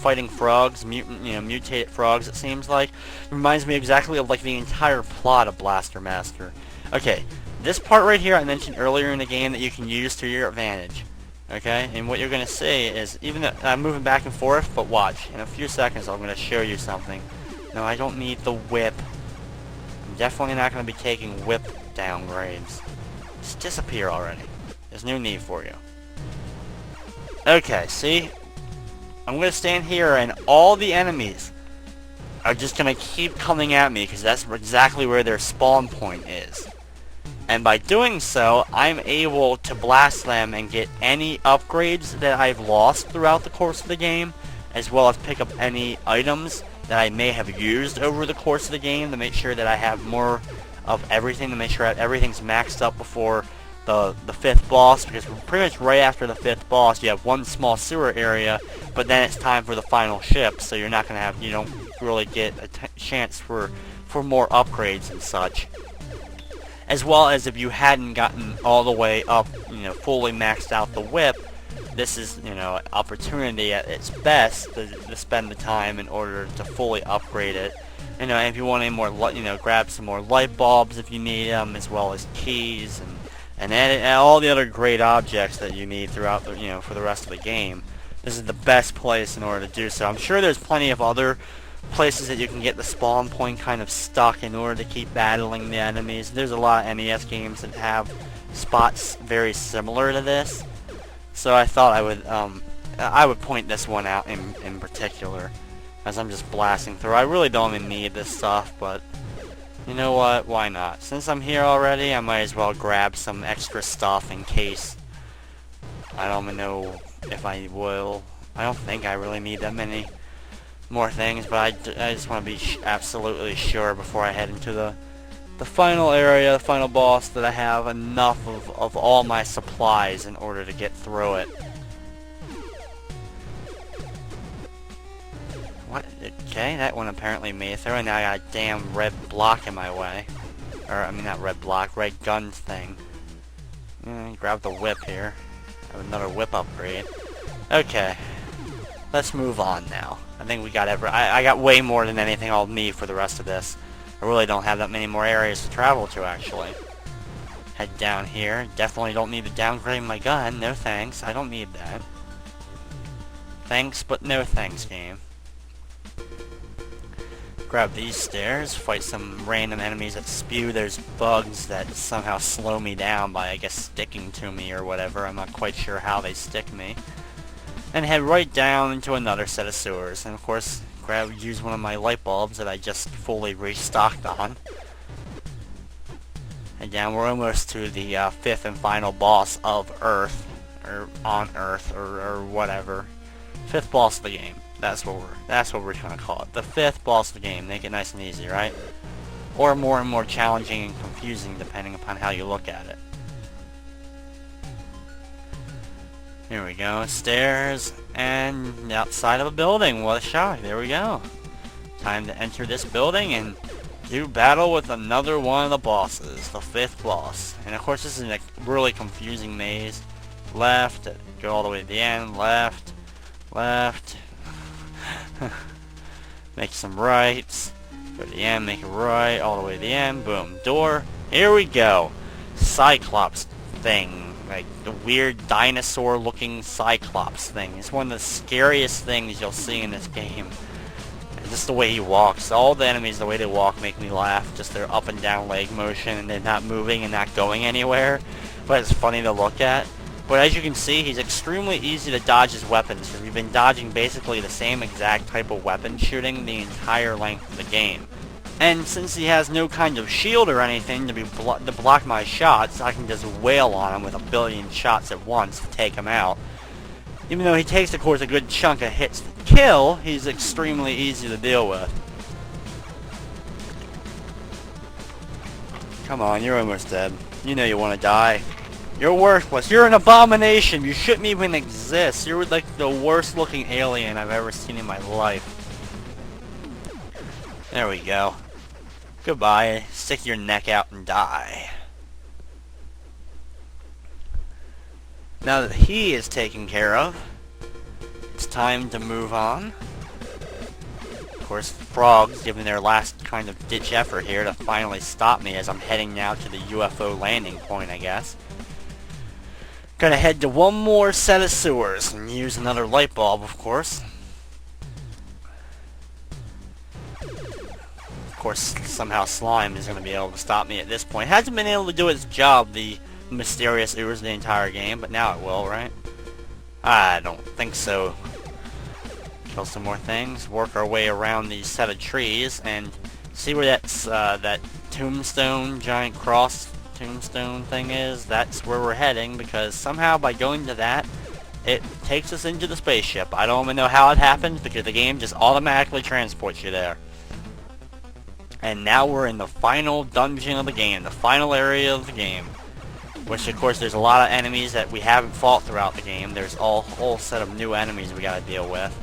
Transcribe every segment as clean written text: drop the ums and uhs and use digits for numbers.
fighting frogs, mutated frogs. It seems like it reminds me exactly of like the entire plot of Blaster Master. Okay, this part right here I mentioned earlier in the game that you can use to your advantage. Okay, and what you're gonna see is, even though I'm moving back and forth, but watch, in a few seconds I'm gonna show you something. No, I don't need the whip. I'm definitely not gonna be taking whip downgrades. Just disappear already. There's no need for you. Okay, see? I'm gonna stand here and all the enemies are just gonna keep coming at me because that's exactly where their spawn point is. And by doing so, I'm able to blast them and get any upgrades that I've lost throughout the course of the game, as well as pick up any items that I may have used over the course of the game to make sure that I have more of everything, to make sure everything's maxed up before the 5th boss, because pretty much right after the 5th boss you have one small sewer area, but then it's time for the final ship, so you're not going to have, you don't really get a chance for more upgrades and such. As well as if you hadn't gotten all the way up, fully maxed out the whip, this is, an opportunity at its best to spend the time in order to fully upgrade it. If you want any more, grab some more light bulbs if you need them, as well as keys and all the other great objects that you need throughout the, for the rest of the game. This is the best place in order to do so. I'm sure there's plenty of other places that you can get the spawn point kind of stuck in order to keep battling the enemies. There's a lot of NES games that have spots very similar to this, so I thought I would point this one out in particular, as I'm just blasting through. I really don't even need this stuff, but you know what, why not? Since I'm here already, I might as well grab some extra stuff in case. I don't even know if I will. I don't think I really need that many more things, but I just want to be absolutely sure before I head into the final area, the final boss, that I have enough of all my supplies in order to get through it. What? Okay, that one apparently made it through, and now I got a damn red block in my way. Or, I mean, not red block, red gun thing. Grab the whip here. Have another whip upgrade. Okay. Let's move on now. I think we got I got way more than anything I'll need for the rest of this. I really don't have that many more areas to travel to, actually. Head down here. Definitely don't need to downgrade my gun. No thanks. I don't need that. Thanks, but no thanks, game. Grab these stairs. Fight some random enemies that spew. There's bugs that somehow slow me down by, I guess, sticking to me or whatever. I'm not quite sure how they stick me. And head right down into another set of sewers. And of course, use one of my light bulbs that I just fully restocked on. And down, we're almost to the 5th and final boss of Earth. Or on Earth, or whatever. 5th boss of the game. That's what we're gonna call it. The 5th boss of the game. Make it nice and easy, right? Or more and more challenging and confusing, depending upon how you look at it. Here we go, stairs, and outside of a building. What a shock, there we go. Time to enter this building and do battle with another one of the bosses, the 5th boss. And of course this is a really confusing maze. Left, go all the way to the end, left, make some rights, go to the end, make a right, all the way to the end, boom, door. Here we go, Cyclops Thing. Like the weird dinosaur looking Cyclops thing. It's one of the scariest things you'll see in this game. And just the way he walks. All the enemies, the way they walk, make me laugh. Just their up and down leg motion, and they're not moving and not going anywhere. But it's funny to look at. But as you can see, he's extremely easy to dodge his weapons, because we've been dodging basically the same exact type of weapon shooting the entire length of the game. And since he has no kind of shield or anything to block my shots, I can just wail on him with a billion shots at once to take him out. Even though he takes, of course, a good chunk of hits to kill, he's extremely easy to deal with. Come on, you're almost dead. You know you want to die. You're worthless. You're an abomination. You shouldn't even exist. You're like the worst looking alien I've ever seen in my life. There we go. Goodbye. Stick your neck out and die. Now that he is taken care of, it's time to move on course, frogs giving their last kind of ditch effort here to finally stop me as I'm heading now to the UFO Landing Point, I guess. Gonna head to one more set of sewers and use another light bulb, of course. Of course, somehow slime is gonna be able to stop me at this point. Hasn't been able to do its job, the mysterious ooze, the entire game, but now it will, right? I don't think so. Kill some more things, work our way around these set of trees, and see where that's that tombstone, giant cross tombstone thing is. That's where we're heading, because somehow by going to that, it takes us into the spaceship. I don't even know how it happens, because the game just automatically transports you there. And now we're in the final dungeon of the game, the final area of the game. Which, of course, there's a lot of enemies that we haven't fought throughout the game. There's a whole set of new enemies we gotta deal with.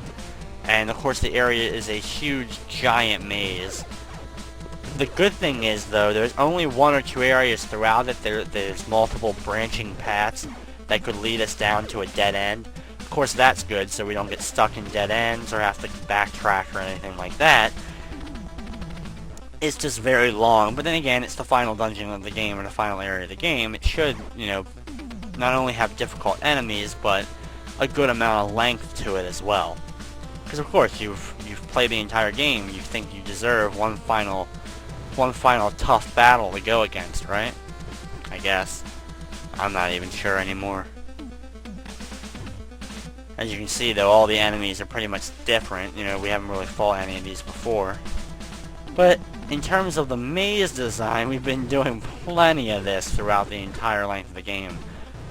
And, of course, the area is a huge, giant maze. The good thing is, though, there's only one or two areas throughout it. There's multiple branching paths that could lead us down to a dead end. Of course, that's good, so we don't get stuck in dead ends or have to backtrack or anything like that. It's just very long, but then again, it's the final dungeon of the game, or the final area of the game. It should, you know, not only have difficult enemies, but a good amount of length to it as well. Because of course, you've played the entire game, you think you deserve one final tough battle to go against, right? I guess. I'm not even sure anymore. As you can see, though, all the enemies are pretty much different. You know, we haven't really fought any of these before. But in terms of the maze design, we've been doing plenty of this throughout the entire length of the game.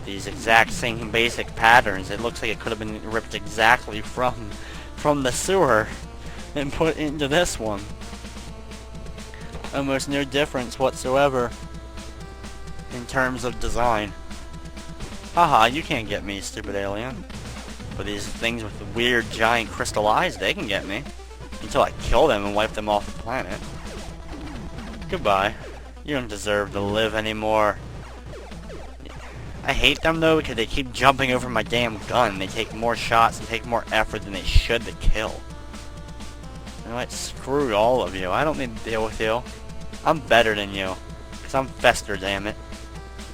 These exact same basic patterns. It looks like it could have been ripped exactly from the sewer and put into this one. Almost no difference whatsoever in terms of design. Haha, you can't get me, stupid alien. But these things with the weird giant crystal eyes, they can get me. Until I kill them and wipe them off the planet. Goodbye. You don't deserve to live anymore. I hate them though because they keep jumping over my damn gun. They take more shots and take more effort than they should to kill. You know what? Screw all of you. I don't need to deal with you. I'm better than you. Because I'm Fester, damn it.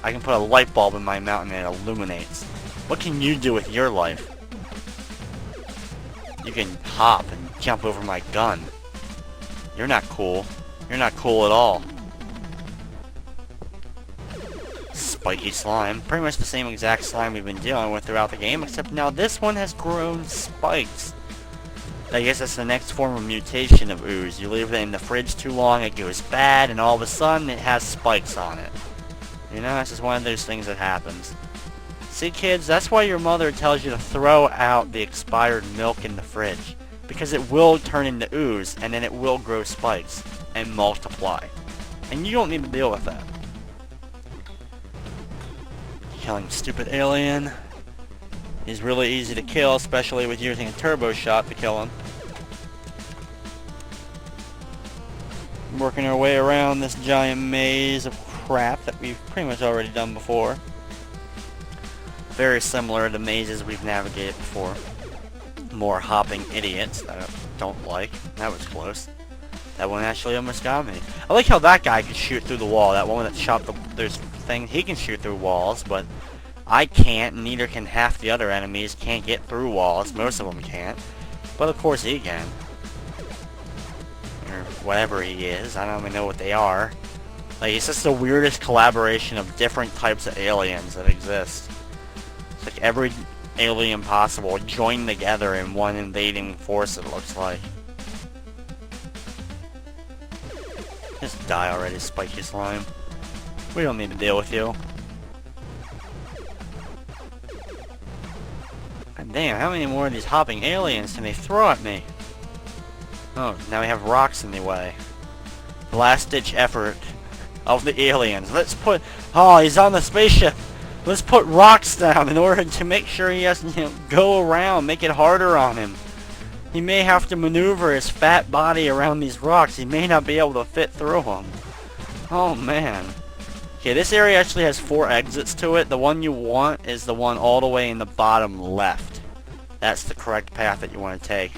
I can put a light bulb in my mountain and it illuminates. What can you do with your life? You can hop and jump over my gun. You're not cool. You're not cool at all. Spiky slime. Pretty much the same exact slime we've been dealing with throughout the game, except now this one has grown spikes. I guess that's the next form of mutation of ooze. You leave it in the fridge too long, it goes bad, and all of a sudden it has spikes on it. You know, that's just one of those things that happens. See, kids, that's why your mother tells you to throw out the expired milk in the fridge. Because it will turn into ooze, and then it will grow spikes and multiply. And you don't need to deal with that. Killing stupid alien. He's really easy to kill, especially with using a turbo shot to kill him. Working our way around this giant maze of crap that we've pretty much already done before. Very similar to mazes we've navigated before. More hopping idiots that I don't like. That was close. That one actually almost got me. I like how that guy can shoot through the wall. That one that shot there's thing, he can shoot through walls, but I can't, and neither can half the other enemies. Can't get through walls. Most of them can't. But of course he can. Or whatever he is. I don't even know what they are. Like, it's just the weirdest collaboration of different types of aliens that exist. It's like every alien possible joined together in one invading force, it looks like. Just die already, spiky slime. We don't need to deal with you. God damn, how many more of these hopping aliens can they throw at me? Oh, now we have rocks in the way. The last-ditch effort of the aliens. Let's put... Oh, he's on the spaceship! Let's put rocks down in order to make sure he has to, you know, go around, make it harder on him. He may have to maneuver his fat body around these rocks. He may not be able to fit through them. Oh, man. Okay, this area actually has 4 exits to it. The one you want is the one all the way in the bottom left. That's the correct path that you want to take.